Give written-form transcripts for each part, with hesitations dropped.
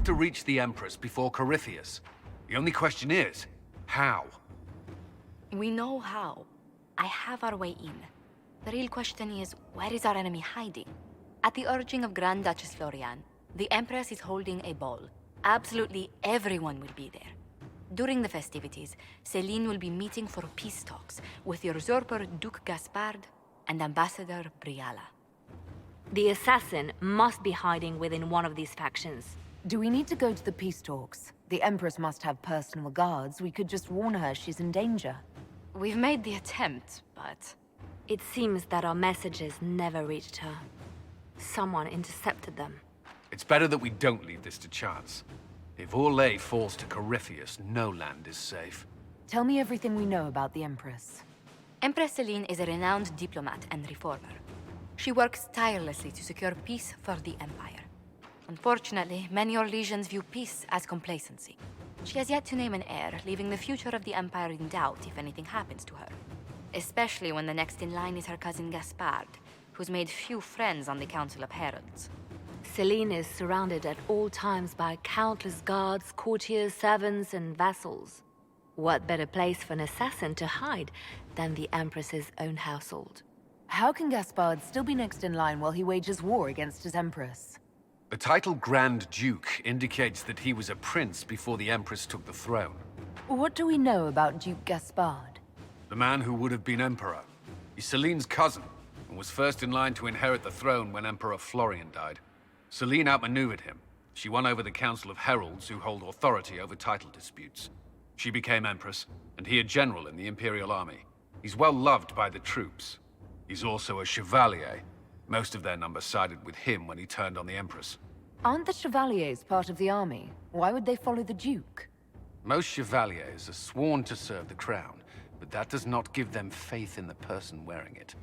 to reach the Empress before Corypheus. The only question is, how? We know how. I have our way in. The real question is, where is our enemy hiding? At the urging of Grand Duchess Florian, the Empress is holding a ball. Absolutely everyone will be there. During the festivities, Céline will be meeting for peace talks with the usurper Duke Gaspard and Ambassador Briala. The assassin must be hiding within one of these factions. Do we need to go to the peace talks? The Empress must have personal guards. We could just warn her she's in danger. We've made the attempt, but... It seems that our messages never reached her. Someone intercepted them. It's better that we don't leave this to chance. If Orlais falls to Corypheus, no land is safe. Tell me everything we know about the Empress. Empress Céline is a renowned diplomat and reformer. She works tirelessly to secure peace for the Empire. Unfortunately, many Orlesians view peace as complacency. She has yet to name an heir, leaving the future of the Empire in doubt if anything happens to her. Especially when the next in line is her cousin Gaspard, who's made few friends on the Council of Heralds. Céline is surrounded at all times by countless guards, courtiers, servants, and vassals. What better place for an assassin to hide than the Empress's own household? How can Gaspard still be next in line while he wages war against his Empress? The title Grand Duke indicates that he was a prince before the Empress took the throne. What do we know about Duke Gaspard? The man who would have been emperor. He's Céline's cousin, and was first in line to inherit the throne when Emperor Florian died. Céline outmaneuvered him. She won over the Council of Heralds, who hold authority over title disputes. She became Empress, and he a general in the Imperial Army. He's well loved by the troops. He's also a chevalier. Most of their number sided with him when he turned on the Empress. Aren't the Chevaliers part of the army? Why would they follow the Duke? Most chevaliers are sworn to serve the crown, but that does not give them faith in the person wearing it.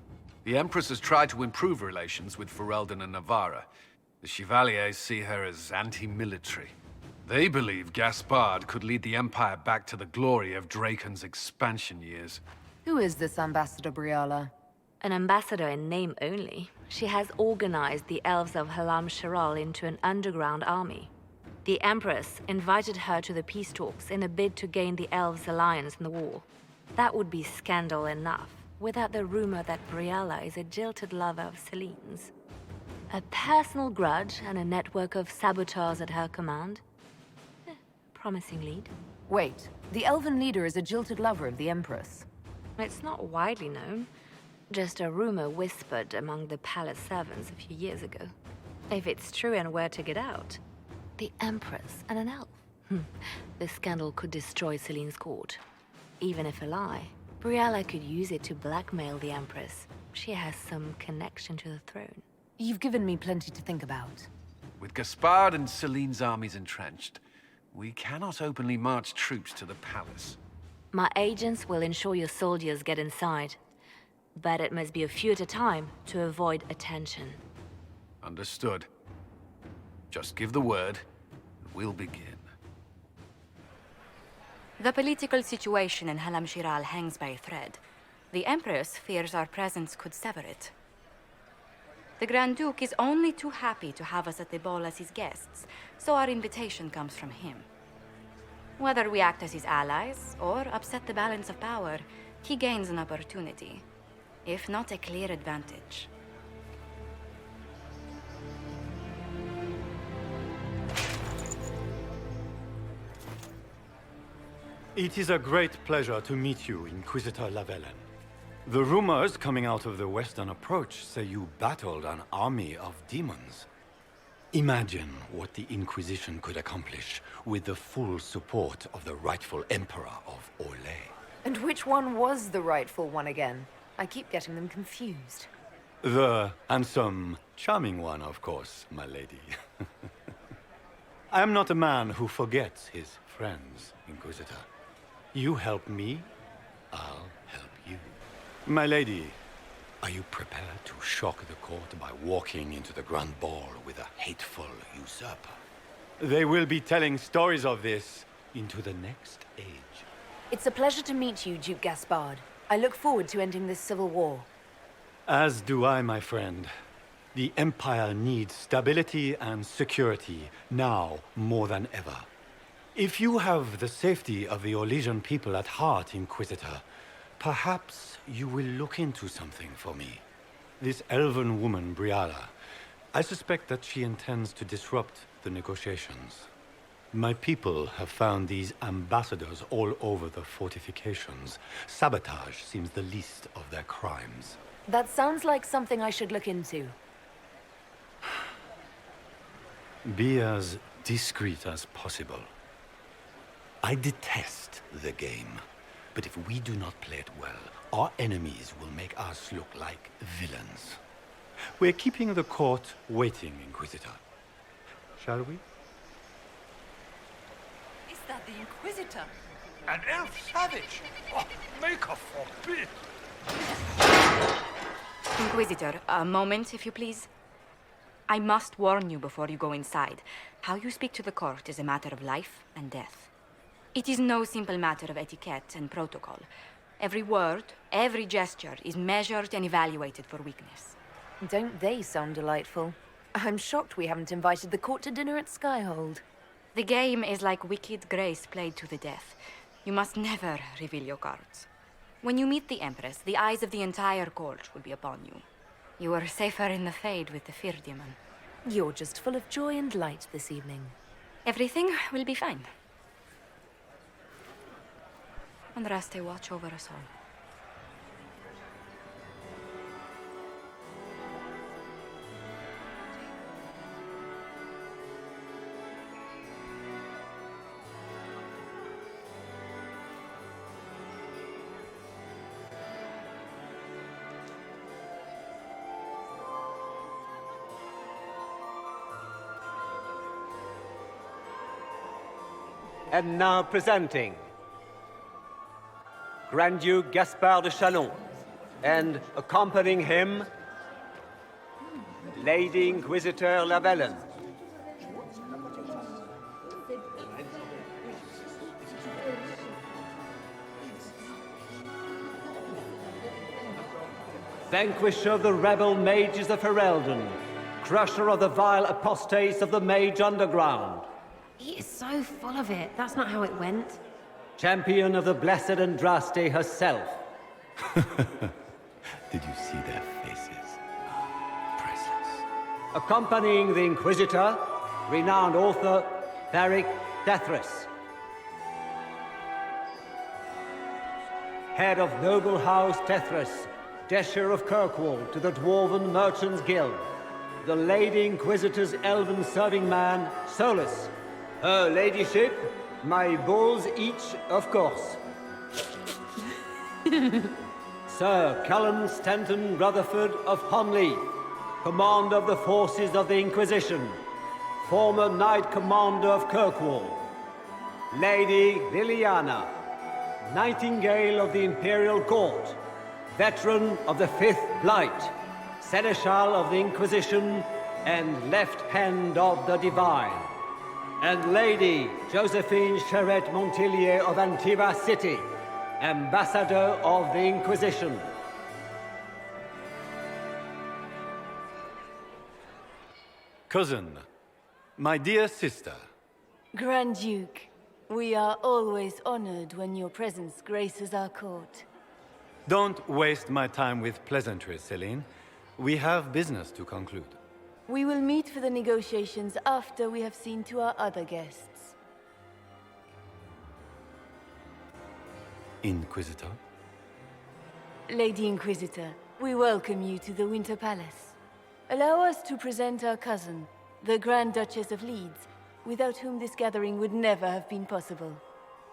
The Empress has tried to improve relations with Ferelden and Navarra. The Chevaliers see her as anti-military. They believe Gaspard could lead the Empire back to the glory of Draken's expansion years. Who is this Ambassador Briala? An ambassador in name only. She has organized the elves of Halam Sharal into an underground army. The Empress invited her to the peace talks in a bid to gain the elves' alliance in the war. That would be scandal enough, without the rumor that Briala is a jilted lover of Céline's. A personal grudge and a network of saboteurs at her command. Promising lead. Wait, the elven leader is a jilted lover of the Empress. It's not widely known. Just a rumor whispered among the palace servants a few years ago. If it's true and were to get out, the Empress and an elf. The scandal could destroy Céline's court. Even if a lie, Briala could use it to blackmail the Empress. She has some connection to the throne. You've given me plenty to think about. With Gaspard and Céline's armies entrenched, we cannot openly march troops to the palace. My agents will ensure your soldiers get inside. But it must be a few at a time to avoid attention. Understood. Just give the word, and we'll begin. The political situation in Halam Shiral hangs by a thread. The Empress fears our presence could sever it. The Grand Duke is only too happy to have us at the ball as his guests, so our invitation comes from him. Whether we act as his allies or upset the balance of power, he gains an opportunity, if not a clear advantage. It is a great pleasure to meet you, Inquisitor Lavellen. The rumors coming out of the Western Approach say you battled an army of demons. Imagine what the Inquisition could accomplish with the full support of the rightful Emperor of Orlais. And which one was the rightful one again? I keep getting them confused. The handsome, charming one, of course, my lady. I am not a man who forgets his friends, Inquisitor. You help me, I'll help you. My lady, are you prepared to shock the court by walking into the Grand Ball with a hateful usurper? They will be telling stories of this into the next age. It's a pleasure to meet you, Duke Gaspard. I look forward to ending this civil war. As do I, my friend. The Empire needs stability and security, now more than ever. If you have the safety of the Orlesian people at heart, Inquisitor, perhaps you will look into something for me. This elven woman, Briala, I suspect that she intends to disrupt the negotiations. My people have found these ambassadors all over the fortifications. Sabotage seems the least of their crimes. That sounds like something I should look into. Be as discreet as possible. I detest the game, but if we do not play it well, our enemies will make us look like villains. We're keeping the court waiting, Inquisitor. Shall we? Is that the Inquisitor? An elf savage! Oh, Maker forbid! Inquisitor, a moment, if you please. I must warn you before you go inside. How you speak to the court is a matter of life and death. It is no simple matter of etiquette and protocol. Every word, every gesture is measured and evaluated for weakness. Don't they sound delightful? I'm shocked we haven't invited the court to dinner at Skyhold. The game is like Wicked Grace played to the death. You must never reveal your cards. When you meet the Empress, the eyes of the entire court will be upon you. You are safer in the Fade with the Fear Demon. You're just full of joy and light this evening. Everything will be fine. Andraste, watch over us all. And now presenting Grand Duke Gaspard de Chalon, and accompanying him, Lady Inquisitor Lavellen. Vanquisher of the rebel mages of Ferelden, crusher of the vile apostates of the Mage Underground. He is so full of it. That's not how it went. Champion of the blessed Andraste herself. Did you see their faces? Priceless. Accompanying the Inquisitor, renowned author Beric Dethris. Head of noble house Dethris, Desher of Kirkwall to the Dwarven Merchants Guild. The Lady Inquisitor's elven serving man, Solus. Her ladyship, my bulls each, of course. Sir Callum Stanton Rutherford of Honleith, commander of the forces of the Inquisition, former Knight Commander of Kirkwall. Lady Liliana, Nightingale of the Imperial Court, veteran of the Fifth Blight, Seneschal of the Inquisition, and left hand of the Divine. And Lady Josephine Charette Montilier of Antiva City, Ambassador of the Inquisition. Cousin, my dear sister. Grand Duke, we are always honored when your presence graces our court. Don't waste my time with pleasantries, Celine. We have business to conclude. We will meet for the negotiations after we have seen to our other guests. Inquisitor? Lady Inquisitor, we welcome you to the Winter Palace. Allow us to present our cousin, the Grand Duchess of Leeds, without whom this gathering would never have been possible.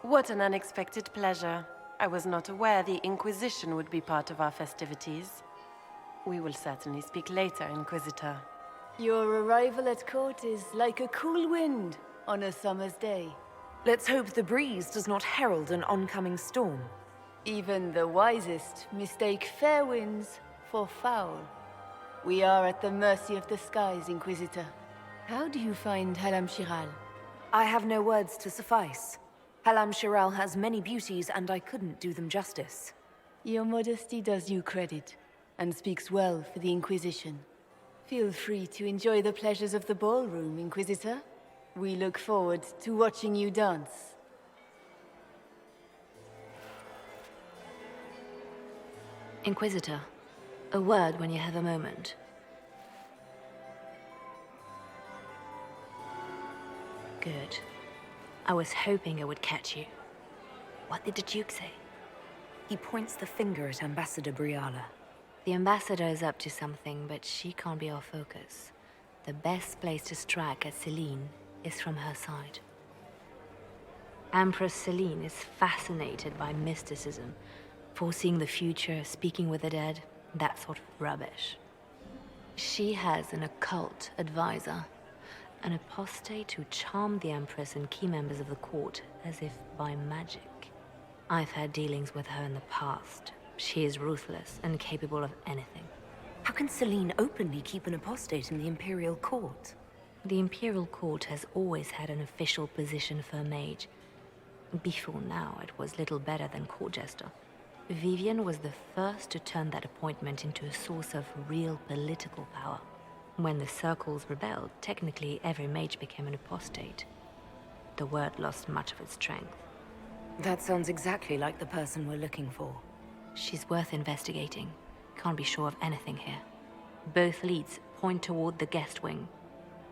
What an unexpected pleasure. I was not aware the Inquisition would be part of our festivities. We will certainly speak later, Inquisitor. Your arrival at court is like a cool wind on a summer's day. Let's hope the breeze does not herald an oncoming storm. Even the wisest mistake fair winds for foul. We are at the mercy of the skies, Inquisitor. How do you find Halam Shiral? I have no words to suffice. Halam Shiral has many beauties, and I couldn't do them justice. Your modesty does you credit, and speaks well for the Inquisition. Feel free to enjoy the pleasures of the ballroom, Inquisitor. We look forward to watching you dance. Inquisitor, a word when you have a moment. Good. I was hoping I would catch you. What did the Duke say? He points the finger at Ambassador Briala. The ambassador is up to something, but she can't be our focus. The best place to strike at Celine is from her side. Empress Celine is fascinated by mysticism, foreseeing the future, speaking with the dead, that sort of rubbish. She has an occult advisor, an apostate who charmed the Empress and key members of the court as if by magic. I've had dealings with her in the past. She is ruthless and capable of anything. How can Celine openly keep an apostate in the Imperial Court? The Imperial Court has always had an official position for a mage. Before now, it was little better than court jester. Vivian was the first to turn that appointment into a source of real political power. When the circles rebelled, technically every mage became an apostate. The word lost much of its strength. That sounds exactly like the person we're looking for. She's worth investigating. Can't be sure of anything here. Both leads point toward the guest wing.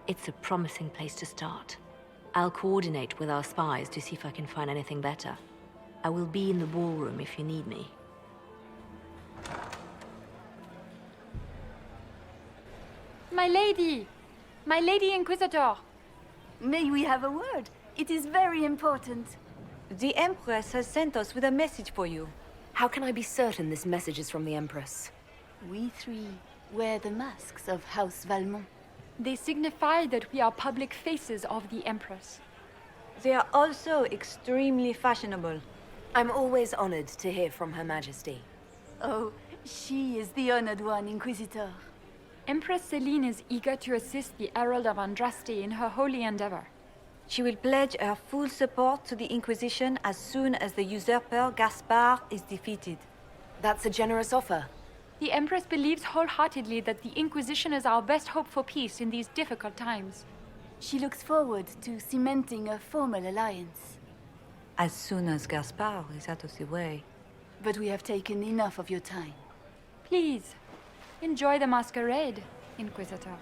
It's a promising place to start. I'll coordinate with our spies to see if I can find anything better. I will be in the ballroom if you need me. My lady! My lady Inquisitor! May we have a word? It is very important. The Empress has sent us with a message for you. How can I be certain this message is from the Empress? We three wear the masks of House Valmont. They signify that we are public faces of the Empress. They are also extremely fashionable. I'm always honored to hear from Her Majesty. Oh, she is the honored one, Inquisitor. Empress Celine is eager to assist the Herald of Andraste in her holy endeavor. She will pledge her full support to the Inquisition as soon as the usurper Gaspard is defeated. That's a generous offer. The Empress believes wholeheartedly that the Inquisition is our best hope for peace in these difficult times. She looks forward to cementing a formal alliance. As soon as Gaspard is out of the way. But we have taken enough of your time. Please, enjoy the masquerade, Inquisitor.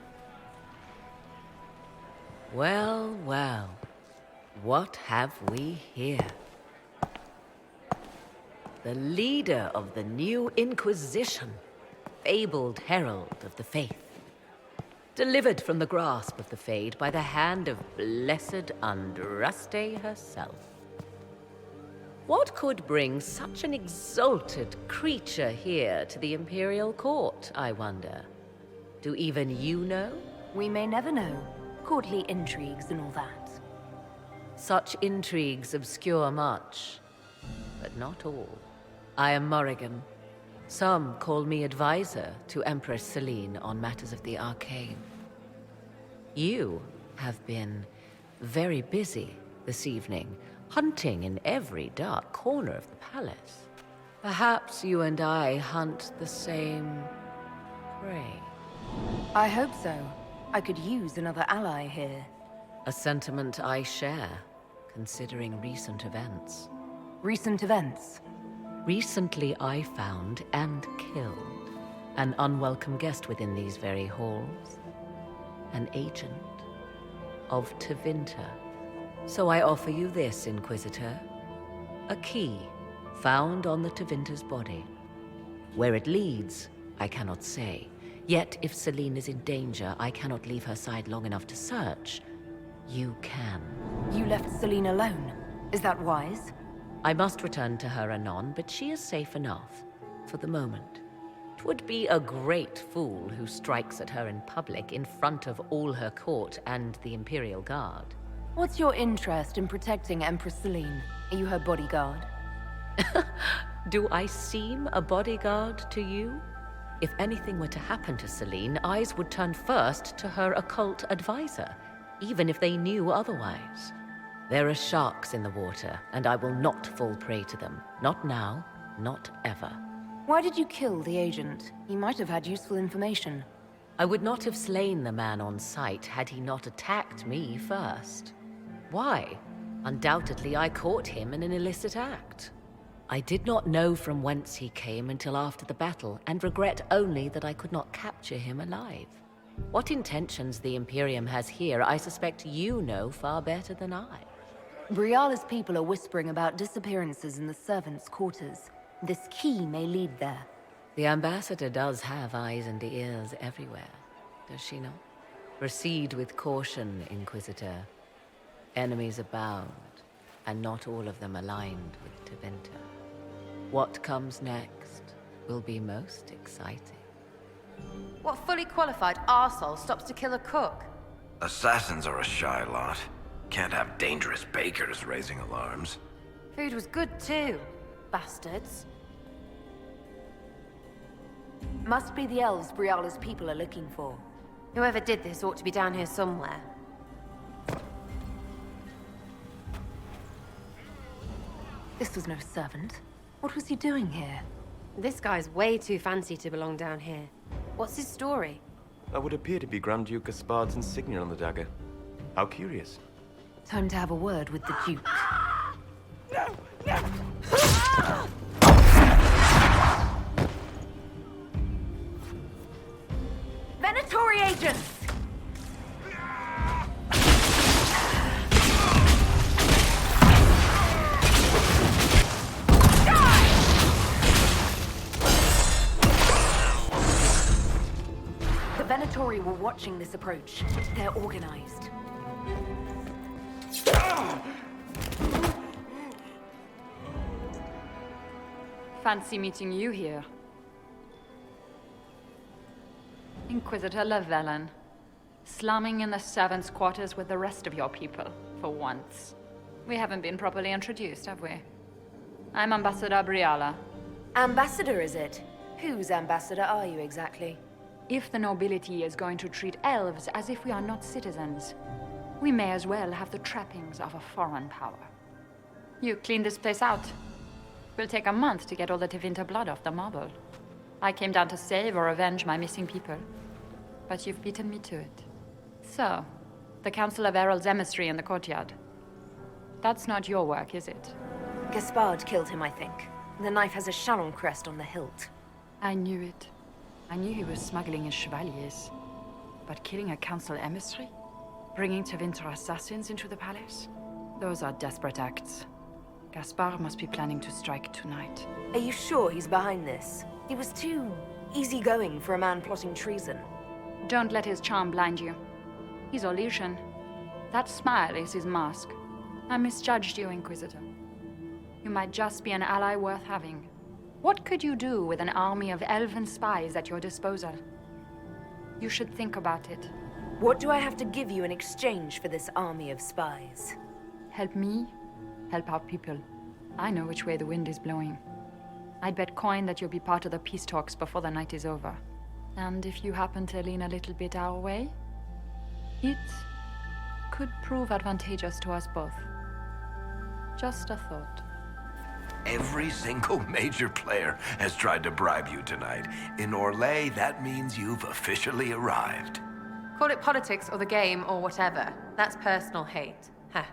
Well, well. What have we here? The leader of the new Inquisition, fabled herald of the faith. Delivered from the grasp of the Fade by the hand of blessed Andraste herself. What could bring such an exalted creature here to the Imperial Court, I wonder? Do even you know? We may never know. Courtly intrigues and all that. Such intrigues obscure much, but not all. I am Morrigan. Some call me advisor to Empress Celine on matters of the arcane. You have been very busy this evening, hunting in every dark corner of the palace. Perhaps you and I hunt the same prey. I hope so. I could use another ally here. A sentiment I share, considering recent events. Recent events? Recently I found and killed an unwelcome guest within these very halls. An agent of Tevinter. So I offer you this, Inquisitor. A key found on the Tevinter's body. Where it leads, I cannot say. Yet, if Celine is in danger, I cannot leave her side long enough to search. You can. You left Celine alone. Is that wise? I must return to her anon, but she is safe enough, for the moment. 'Twould be a great fool who strikes at her in public in front of all her court and the Imperial Guard. What's your interest in protecting Empress Celine? Are you her bodyguard? Do I seem a bodyguard to you? If anything were to happen to Celine, eyes would turn first to her occult advisor, even if they knew otherwise. There are sharks in the water, and I will not fall prey to them. Not now, not ever. Why did you kill the agent? He might have had useful information. I would not have slain the man on sight had he not attacked me first. Why? Undoubtedly, I caught him in an illicit act. I did not know from whence he came until after the battle, and regret only that I could not capture him alive. What intentions the Imperium has here, I suspect you know far better than I. Briala's people are whispering about disappearances in the servants' quarters. This key may lead there. The ambassador does have eyes and ears everywhere, does she not? Proceed with caution, Inquisitor. Enemies abound, and not all of them aligned with Tevinter. What comes next will be most exciting. What fully qualified arsehole stops to kill a cook? Assassins are a shy lot. Can't have dangerous bakers raising alarms. Food was good too. Bastards. Must be the elves Briala's people are looking for. Whoever did this ought to be down here somewhere. This was no servant. What was he doing here? This guy's way too fancy to belong down here. What's his story? That would appear to be Grand Duke Gaspard's insignia on the dagger. How curious. Time to have a word with the Duke. Venatori agents! The Venatori were watching this approach. They're organized. Fancy meeting you here. Inquisitor Llewellyn, slumming in the servants' quarters with the rest of your people, for once. We haven't been properly introduced, have we? I'm Ambassador Briala. Ambassador, is it? Whose ambassador are you exactly? If the nobility is going to treat elves as if we are not citizens, we may as well have the trappings of a foreign power. You clean this place out. Will take a month to get all the Tevinter blood off the marble. I came down to save or avenge my missing people, but you've beaten me to it. So, the Council of Herald's emissary in the courtyard. That's not your work, is it? Gaspard killed him, I think. The knife has a Chalon crest on the hilt. I knew it. I knew he was smuggling his chevaliers. But killing a council emissary? Bringing Tevinter assassins into the palace? Those are desperate acts. Gaspard must be planning to strike tonight. Are you sure he's behind this? He was too easygoing for a man plotting treason. Don't let his charm blind you. He's Orlesian. That smile is his mask. I misjudged you, Inquisitor. You might just be an ally worth having. What could you do with an army of elven spies at your disposal? You should think about it. What do I have to give you in exchange for this army of spies? Help me, help our people. I know which way the wind is blowing. I'd bet coin that you'll be part of the peace talks before the night is over. And if you happen to lean a little bit our way, it could prove advantageous to us both. Just a thought. Every single major player has tried to bribe you tonight. In Orlais, that means you've officially arrived. Call it politics or the game or whatever. That's personal hate. Huh.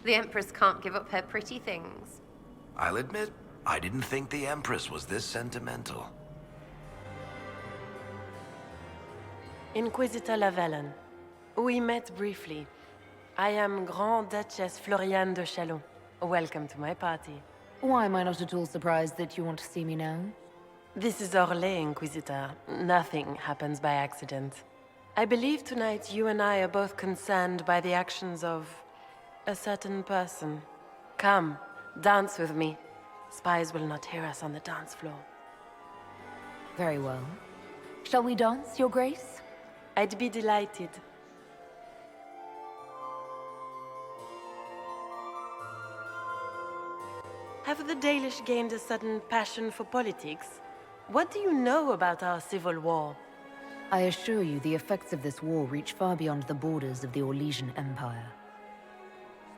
The Empress can't give up her pretty things. I'll admit, I didn't think the Empress was this sentimental. Inquisitor Llewellyn. We met briefly. I am Grand Duchess Floriane de Chalon. Welcome to my party. Why am I not at all surprised that you want to see me now? This is Orlais, Inquisitor. Nothing happens by accident. I believe tonight you and I are both concerned by the actions of a certain person. Come, dance with me. Spies will not hear us on the dance floor. Very well. Shall we dance, Your Grace? I'd be delighted. Have the Dalish gained a sudden passion for politics? What do you know about our civil war? I assure you the effects of this war reach far beyond the borders of the Orlesian Empire.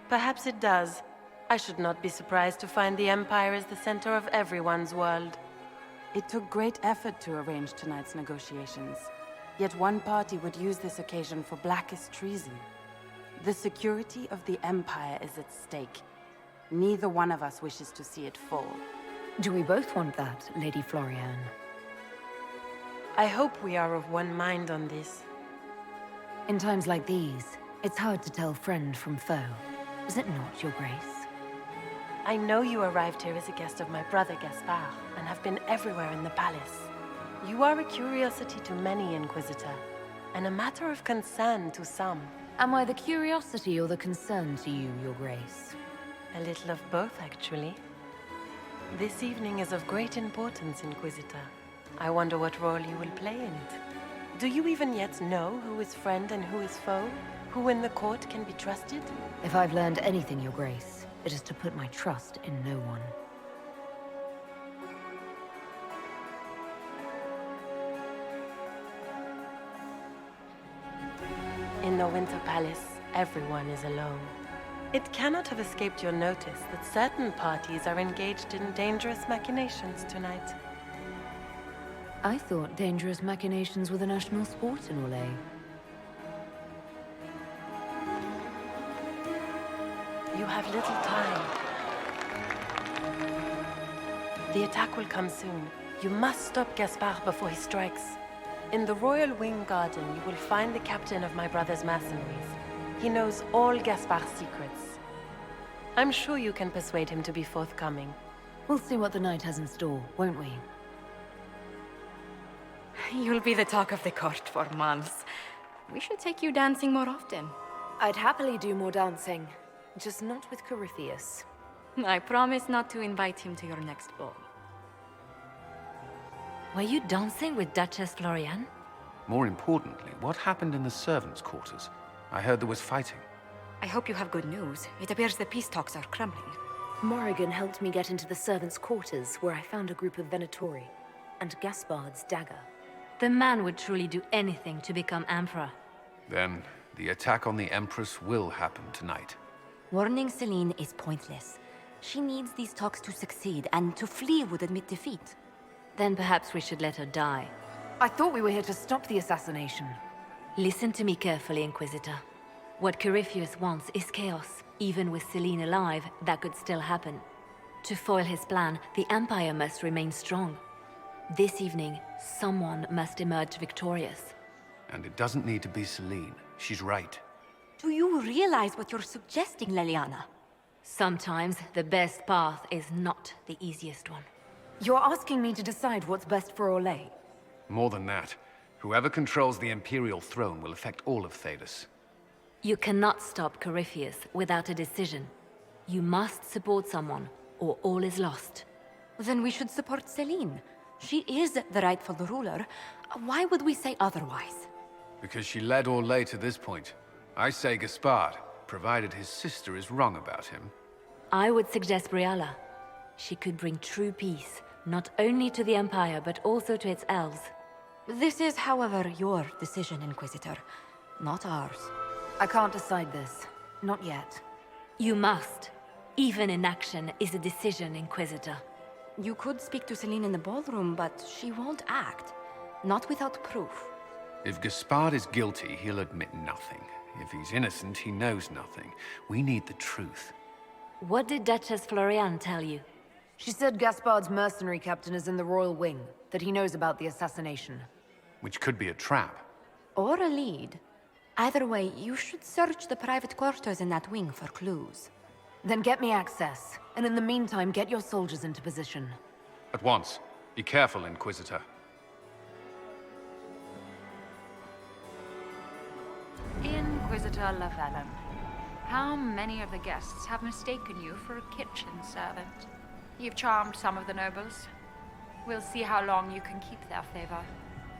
Perhaps it does. I should not be surprised to find the Empire is the center of everyone's world. It took great effort to arrange tonight's negotiations. Yet one party would use this occasion for blackest treason. The security of the Empire is at stake. Neither one of us wishes to see it fall. Do we both want that, Lady Florian? I hope we are of one mind on this. In times like these, it's hard to tell friend from foe. Is it not, Your Grace? I know you arrived here as a guest of my brother Gaspard, and have been everywhere in the palace. You are a curiosity to many, Inquisitor, and a matter of concern to some. Am I the curiosity or the concern to you, Your Grace? A little of both, actually. This evening is of great importance, Inquisitor. I wonder what role you will play in it. Do you even yet know who is friend and who is foe? Who in the court can be trusted? If I've learned anything, Your Grace, it is to put my trust in no one. In the Winter Palace, everyone is alone. It cannot have escaped your notice that certain parties are engaged in dangerous machinations tonight. I thought dangerous machinations were the national sport in Orlais. You have little time. The attack will come soon. You must stop Gaspard before he strikes. In the Royal Wing Garden, you will find the captain of my brother's mercenaries. He knows all Gaspard's secrets. I'm sure you can persuade him to be forthcoming. We'll see what the night has in store, won't we? You'll be the talk of the court for months. We should take you dancing more often. I'd happily do more dancing, just not with Corypheus. I promise not to invite him to your next ball. Were you dancing with Duchess Florian? More importantly, what happened in the servants' quarters? I heard there was fighting. I hope you have good news. It appears the peace talks are crumbling. Morrigan helped me get into the servants' quarters, where I found a group of Venatori, and Gaspard's dagger. The man would truly do anything to become Emperor. Then, the attack on the Empress will happen tonight. Warning Celine is pointless. She needs these talks to succeed, and to flee would admit defeat. Then perhaps we should let her die. I thought we were here to stop the assassination. Listen to me carefully, Inquisitor. What Corypheus wants is chaos. Even with Celine alive, that could still happen. To foil his plan, the Empire must remain strong. This evening, someone must emerge victorious. And it doesn't need to be Celine. She's right. Do you realize what you're suggesting, Leliana? Sometimes the best path is not the easiest one. You're asking me to decide what's best for Orlais? More than that, whoever controls the Imperial throne will affect all of Thedas. You cannot stop Corypheus without a decision. You must support someone, or all is lost. Then we should support Celine. She is the rightful ruler. Why would we say otherwise? Because she led Orlais to this point. I say Gaspard, provided his sister is wrong about him. I would suggest Briala. She could bring true peace, not only to the Empire, but also to its elves. This is, however, your decision, Inquisitor, not ours. I can't decide this. Not yet. You must. Even inaction is a decision, Inquisitor. You could speak to Celine in the ballroom, but she won't act. Not without proof. If Gaspard is guilty, he'll admit nothing. If he's innocent, he knows nothing. We need the truth. What did Duchess Florian tell you? She said Gaspard's mercenary captain is in the Royal Wing, that he knows about the assassination. Which could be a trap. Or a lead. Either way, you should search the private quarters in that wing for clues. Then get me access, and in the meantime, get your soldiers into position. At once. Be careful, Inquisitor. Inquisitor Lavallum, how many of the guests have mistaken you for a kitchen servant? You've charmed some of the nobles. We'll see how long you can keep their favor.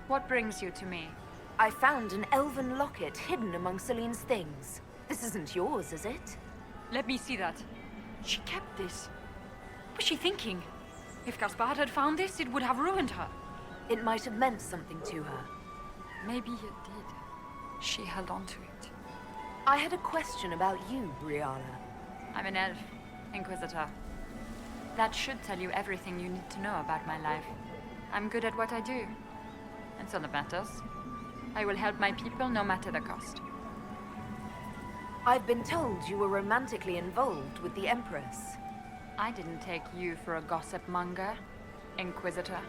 What brings you to me? I found an elven locket hidden among Celine's things. This isn't yours, is it? Let me see that. She kept this. What was she thinking? If Gaspard had found this, it would have ruined her. It might have meant something to her. Maybe it did. She held on to it. I had a question about you, Brianna. I'm an elf, Inquisitor. That should tell you everything you need to know about my life. I'm good at what I do. And so that matters. I will help my people no matter the cost. I've been told you were romantically involved with the Empress. I didn't take you for a gossip monger, Inquisitor.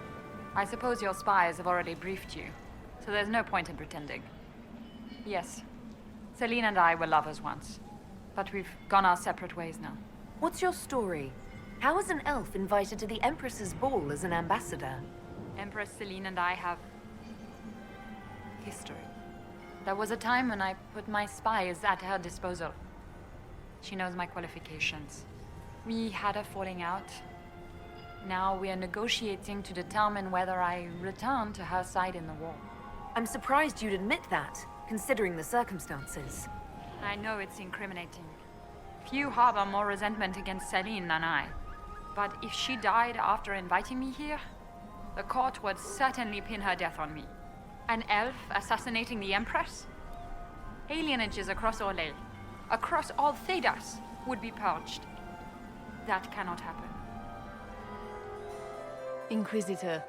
I suppose your spies have already briefed you, so there's no point in pretending. Yes, Celine and I were lovers once, but we've gone our separate ways now. What's your story? How is an elf invited to the Empress's ball as an ambassador? Empress Celine and I have history. There was a time when I put my spies at her disposal. She knows my qualifications. We had a falling out. Now we are negotiating to determine whether I return to her side in the war. I'm surprised you'd admit that, considering the circumstances. I know it's incriminating. Few harbor more resentment against Celine than I. But if she died after inviting me here, the court would certainly pin her death on me. An elf assassinating the Empress? Alienages across Orlais, across all Thedas, would be purged. That cannot happen. Inquisitor,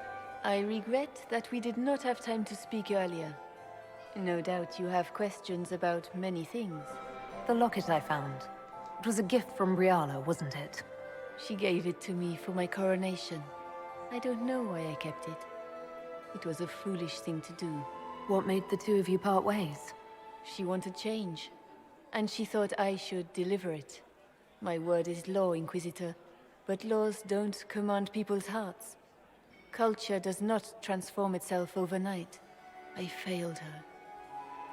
I regret that we did not have time to speak earlier. No doubt you have questions about many things. The locket I found. It was a gift from Briala, wasn't it? She gave it to me for my coronation. I don't know why I kept it. It was a foolish thing to do. What made the two of you part ways? She wanted change, and she thought I should deliver it. My word is law, Inquisitor, but laws don't command people's hearts. Culture does not transform itself overnight. I failed her.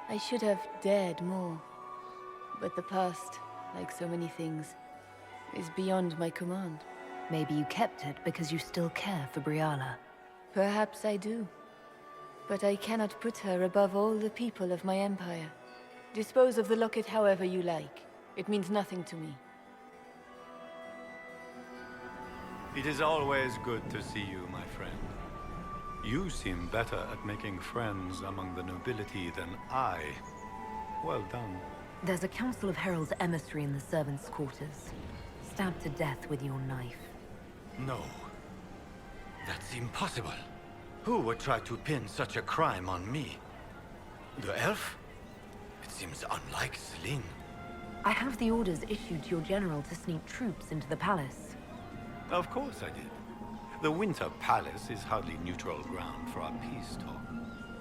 I should have dared more. But the past, like so many things, is beyond my command. Maybe you kept it because you still care for Briala. Perhaps I do. But I cannot put her above all the people of my empire. Dispose of the locket however you like. It means nothing to me. It is always good to see you, my friend. You seem better at making friends among the nobility than I. Well done. There's a Council of Heralds emissary in the servants' quarters. Stabbed to death with your knife. No. That's impossible. Who would try to pin such a crime on me? The elf? It seems unlike Celine. I have the orders issued to your general to sneak troops into the palace. Of course I did. The Winter Palace is hardly neutral ground for our peace talk.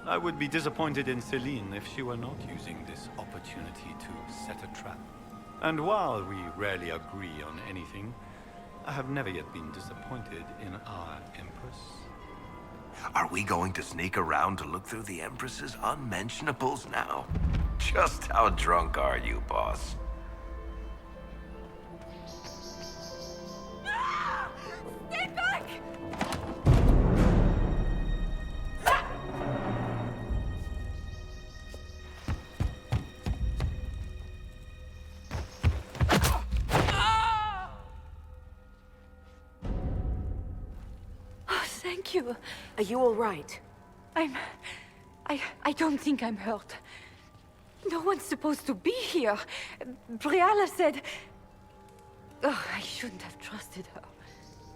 I would be disappointed in Celine if she were not using this opportunity to set a trap. And while we rarely agree on anything, I have never yet been disappointed in our Empress. Are we going to sneak around to look through the Empress's unmentionables now? Just how drunk are you, boss? Stay back! Thank you. Are you all right? I don't think I'm hurt. No one's supposed to be here. Briala said... Oh, I shouldn't have trusted her.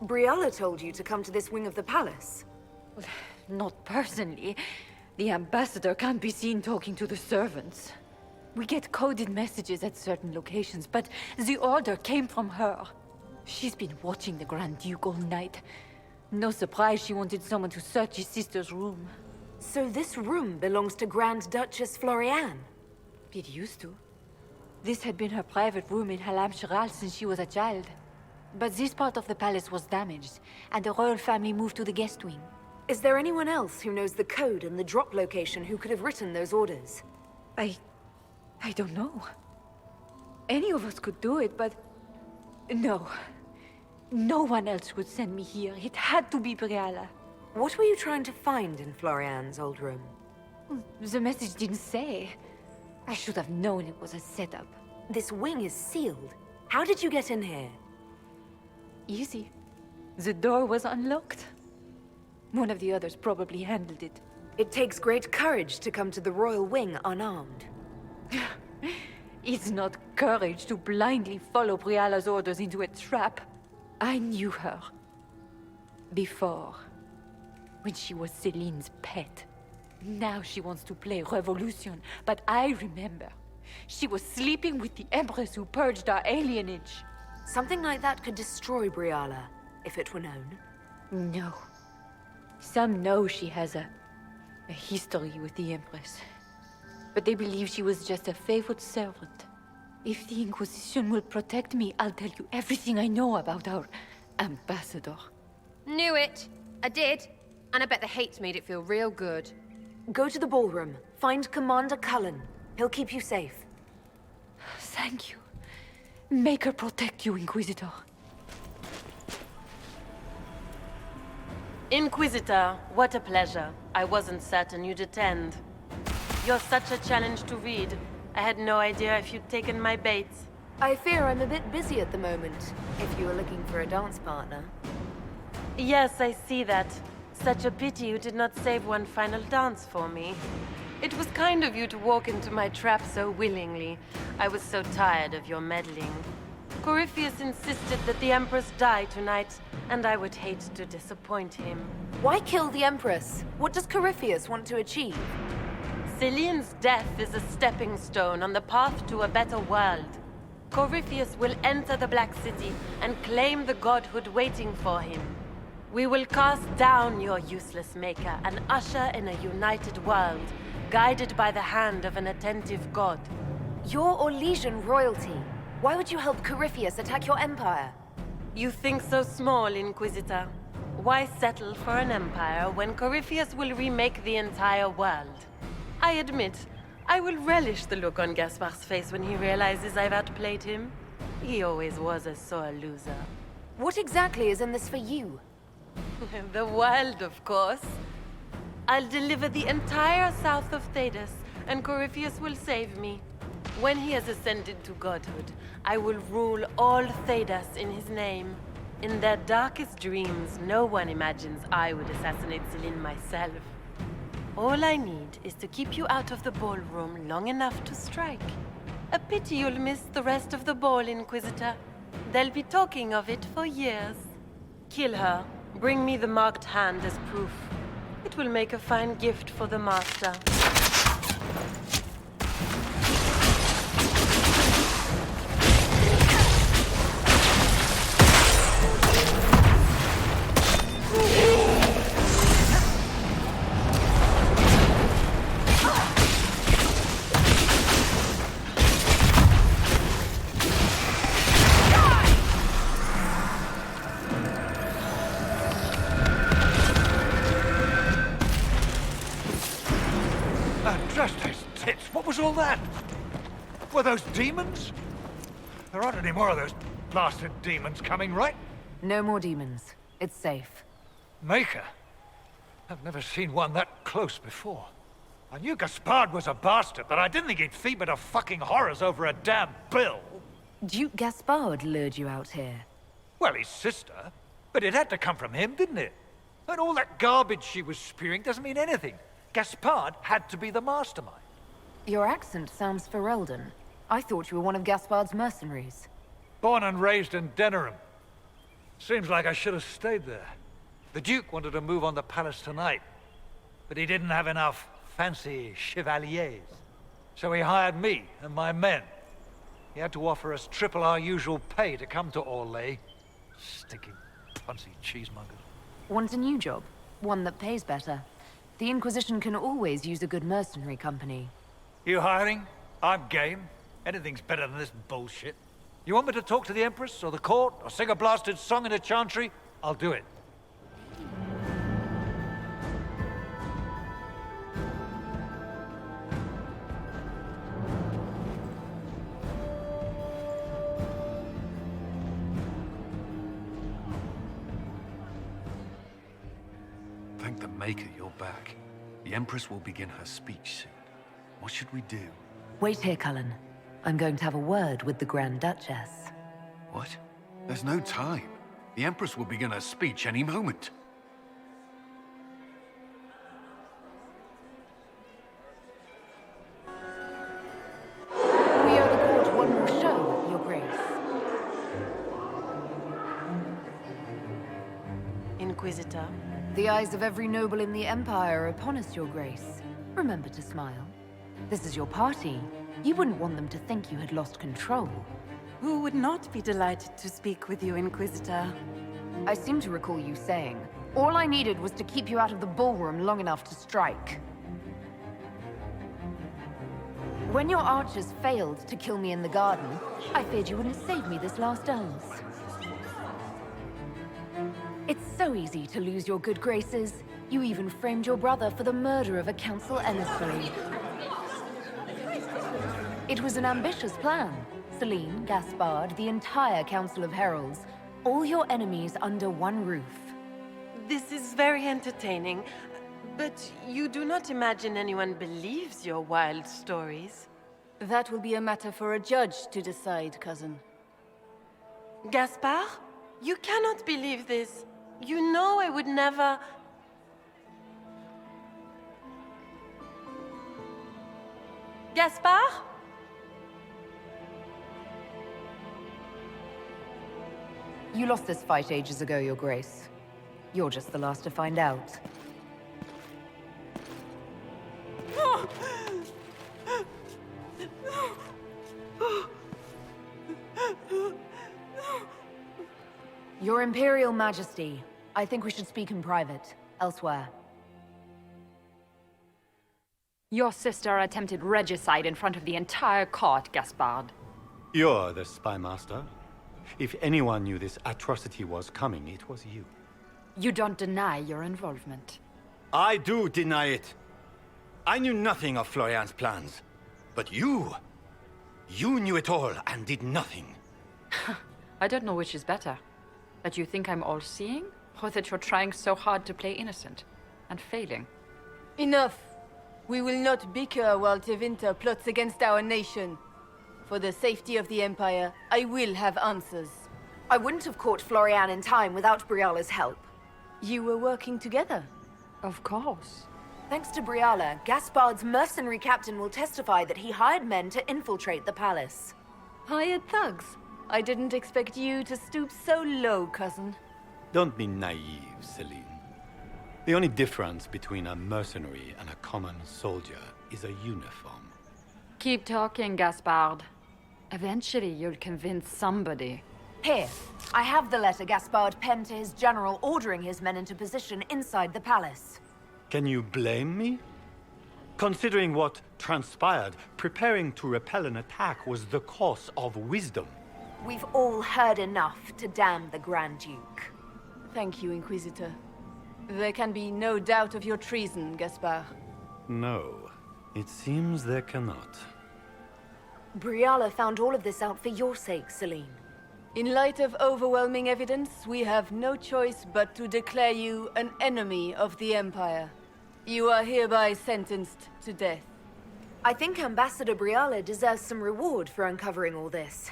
Briala told you to come to this wing of the palace? Well, not personally. The ambassador can't be seen talking to the servants. We get coded messages at certain locations, but the order came from her. She's been watching the Grand Duke all night. No surprise she wanted someone to search his sister's room. So this room belongs to Grand Duchess Floriane? It used to. This had been her private room in Halam Shiral since she was a child. But this part of the palace was damaged, and the royal family moved to the guest wing. Is there anyone else who knows the code and the drop location who could have written those orders? I don't know. Any of us could do it, but... No. No one else would send me here. It had to be Briala. What were you trying to find in Floriane's old room? The message didn't say. I should have known it was a setup. This wing is sealed. How did you get in here? Easy. The door was unlocked. One of the others probably handled it. It takes great courage to come to the royal wing unarmed. It's not courage to blindly follow Briala's orders into a trap. I knew her. Before. When she was Celine's pet. Now she wants to play revolution, but I remember. She was sleeping with the Empress who purged our alienage. Something like that could destroy Briala, if it were known. No. Some know she has a history with the Empress. But they believe she was just a favored servant. If the Inquisition will protect me, I'll tell you everything I know about our ambassador. Knew it. I did. And I bet the hate made it feel real good. Go to the ballroom. Find Commander Cullen. He'll keep you safe. Thank you. Make her protect you, Inquisitor. Inquisitor, what a pleasure. I wasn't certain you'd attend. You're such a challenge to read. I had no idea if you'd taken my bait. I fear I'm a bit busy at the moment, if you were looking for a dance partner. Yes, I see that. Such a pity you did not save one final dance for me. It was kind of you to walk into my trap so willingly. I was so tired of your meddling. Corypheus insisted that the Empress die tonight, and I would hate to disappoint him. Why kill the Empress? What does Corypheus want to achieve? Celine's death is a stepping stone on the path to a better world. Corypheus will enter the Black City and claim the godhood waiting for him. We will cast down your useless maker and usher in a united world, guided by the hand of an attentive god. You're Orlesian royalty. Why would you help Corypheus attack your empire? You think so small, Inquisitor. Why settle for an empire when Corypheus will remake the entire world? I admit, I will relish the look on Gaspar's face when he realizes I've outplayed him. He always was a sore loser. What exactly is in this for you? The world, of course. I'll deliver the entire south of Thedas, and Corypheus will save me. When he has ascended to godhood, I will rule all Thedas in his name. In their darkest dreams, no one imagines I would assassinate Celine myself. All I need is to keep you out of the ballroom long enough to strike. A pity you'll miss the rest of the ball, Inquisitor. They'll be talking of it for years. Kill her. Bring me the marked hand as proof. It will make a fine gift for the Master. What was all that? Were those demons? There aren't any more of those blasted demons coming, right? No more demons. It's safe. Maker? I've never seen one that close before. I knew Gaspard was a bastard, but I didn't think he'd feed me to fucking horrors over a damn bill. Duke Gaspard lured you out here. Well, his sister. But it had to come from him, didn't it? And all that garbage she was spewing doesn't mean anything. Gaspard had to be the mastermind. Your accent sounds Ferelden. I thought you were one of Gaspard's mercenaries. Born and raised in Denerim. Seems like I should have stayed there. The Duke wanted to move on the palace tonight, but he didn't have enough fancy chevaliers. So he hired me and my men. He had to offer us triple our usual pay to come to Orlais. Stinking punsy cheesemongers. Want a new job? One that pays better. The Inquisition can always use a good mercenary company. You hiring? I'm game. Anything's better than this bullshit. You want me to talk to the Empress, or the court, or sing a blasted song in a chantry? I'll do it. Thank the Maker you're back. The Empress will begin her speech soon. What should we do? Wait here, Cullen. I'm going to have a word with the Grand Duchess. What? There's no time. The Empress will begin her speech any moment. Inquisitor. The eyes of every noble in the Empire are upon us, Your Grace. Remember to smile. This is your party. You wouldn't want them to think you had lost control. Who would not be delighted to speak with you, Inquisitor? I seem to recall you saying, all I needed was to keep you out of the ballroom long enough to strike. When your archers failed to kill me in the garden, I feared you wouldn't save me this last dance. It's so easy to lose your good graces. You even framed your brother for the murder of a council emissary. It was an ambitious plan. Celine, Gaspard, the entire Council of Heralds, all your enemies under one roof. This is very entertaining, but you do not imagine anyone believes your wild stories? That will be a matter for a judge to decide, cousin. Gaspard? You cannot believe this. You know I would never... Gaspard? You lost this fight ages ago, Your Grace. You're just the last to find out. Your Imperial Majesty, I think we should speak in private, elsewhere. Your sister attempted regicide in front of the entire court, Gaspard. You're the spy master. If anyone knew this atrocity was coming, it was you. You don't deny your involvement. I do deny it. I knew nothing of Florian's plans. But you knew it all and did nothing. I don't know which is better. That you think I'm all-seeing, or that you're trying so hard to play innocent and failing. Enough! We will not bicker while Tevinter plots against our nation. For the safety of the Empire, I will have answers. I wouldn't have caught Florian in time without Briala's help. You were working together? Of course. Thanks to Briala, Gaspard's mercenary captain will testify that he hired men to infiltrate the palace. Hired thugs? I didn't expect you to stoop so low, cousin. Don't be naive, Celine. The only difference between a mercenary and a common soldier is a uniform. Keep talking, Gaspard. Eventually, you'll convince somebody. Here, I have the letter Gaspard penned to his general ordering his men into position inside the palace. Can you blame me? Considering what transpired, preparing to repel an attack was the course of wisdom. We've all heard enough to damn the Grand Duke. Thank you, Inquisitor. There can be no doubt of your treason, Gaspard. No, it seems there cannot. Briala found all of this out for your sake, Celine. In light of overwhelming evidence, we have no choice but to declare you an enemy of the Empire. You are hereby sentenced to death. I think Ambassador Briala deserves some reward for uncovering all this.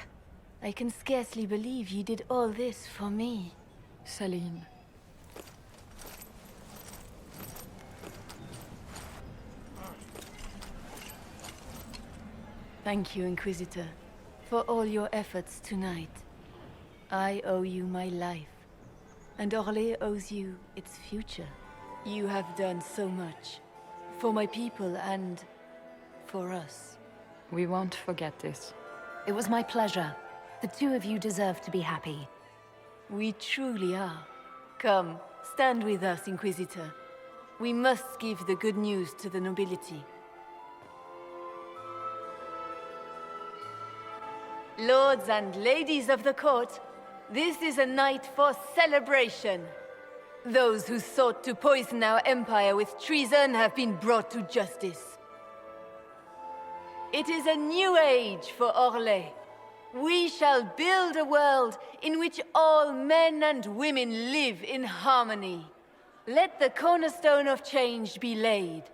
I can scarcely believe you did all this for me. Celine. Thank you, Inquisitor, for all your efforts tonight. I owe you my life, and Orlais owes you its future. You have done so much, for my people and for us. We won't forget this. It was my pleasure. The two of you deserve to be happy. We truly are. Come, stand with us, Inquisitor. We must give the good news to the nobility. Lords and ladies of the court, this is a night for celebration. Those who sought to poison our empire with treason have been brought to justice. It is a new age for Orlais. We shall build a world in which all men and women live in harmony. Let the cornerstone of change be laid.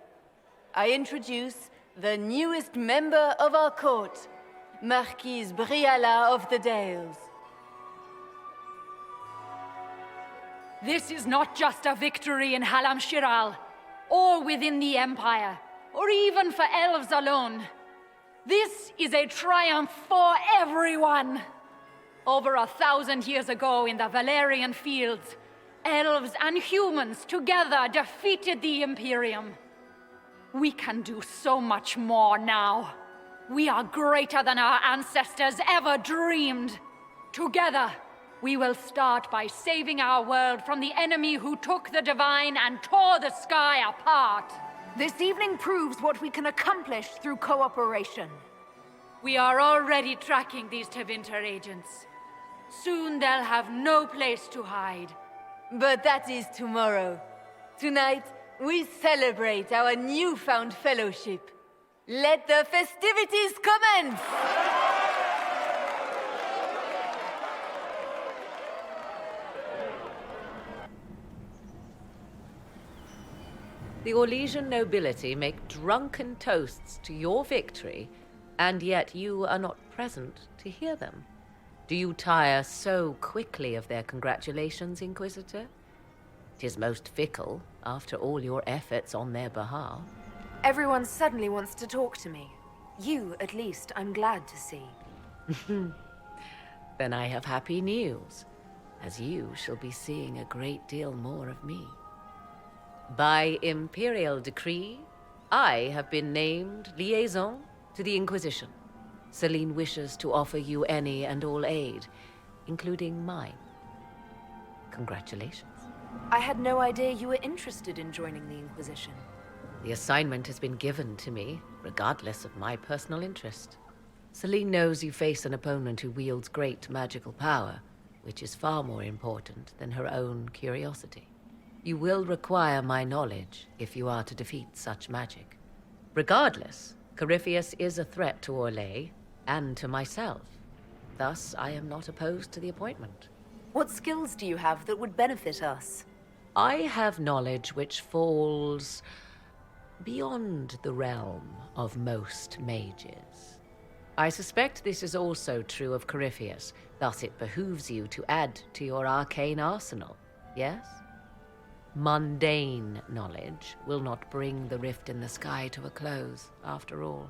I introduce the newest member of our court, Marquise Briala of the Dales. This is not just a victory in Halam Shiral, or within the Empire, or even for elves alone. This is a triumph for everyone! Over 1,000 years ago in the Valerian fields, elves and humans together defeated the Imperium. We can do so much more now. We are greater than our ancestors ever dreamed. Together, we will start by saving our world from the enemy who took the Divine and tore the sky apart. This evening proves what we can accomplish through cooperation. We are already tracking these Tevinter agents. Soon they'll have no place to hide. But that is tomorrow. Tonight, we celebrate our newfound fellowship. Let the festivities commence! The Orlesian nobility make drunken toasts to your victory, and yet you are not present to hear them. Do you tire so quickly of their congratulations, Inquisitor? 'Tis most fickle, after all your efforts on their behalf. Everyone suddenly wants to talk to me. You, at least, I'm glad to see. Then I have happy news, as you shall be seeing a great deal more of me. By imperial decree, I have been named liaison to the Inquisition. Celine wishes to offer you any and all aid, including mine. Congratulations. I had no idea you were interested in joining the Inquisition. The assignment has been given to me, regardless of my personal interest. Celine knows you face an opponent who wields great magical power, which is far more important than her own curiosity. You will require my knowledge if you are to defeat such magic. Regardless, Corypheus is a threat to Orlais and to myself. Thus, I am not opposed to the appointment. What skills do you have that would benefit us? I have knowledge which falls beyond the realm of most mages. I suspect this is also true of Corypheus, thus it behooves you to add to your arcane arsenal, yes? Mundane knowledge will not bring the rift in the sky to a close, after all.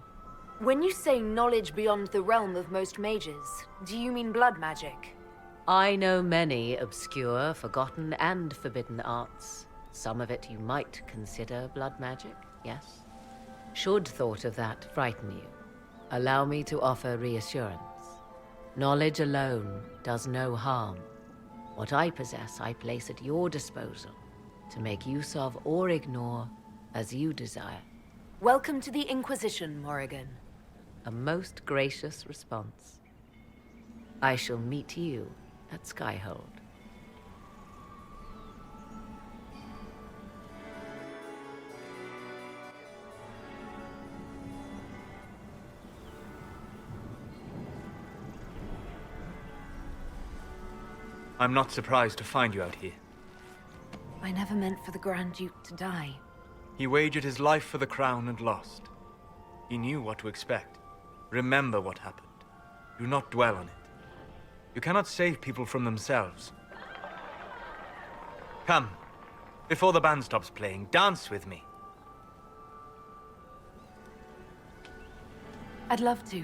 When you say knowledge beyond the realm of most mages, do you mean blood magic? I know many obscure, forgotten, and forbidden arts. Some of it you might consider blood magic, yes? Should thought of that frighten you, allow me to offer reassurance. Knowledge alone does no harm. What I possess, I place at your disposal, to make use of or ignore as you desire. Welcome to the Inquisition, Morrigan. A most gracious response. I shall meet you at Skyhold. I'm not surprised to find you out here. I never meant for the Grand Duke to die. He wagered his life for the crown and lost. He knew what to expect. Remember what happened. Do not dwell on it. You cannot save people from themselves. Come, before the band stops playing, dance with me. I'd love to.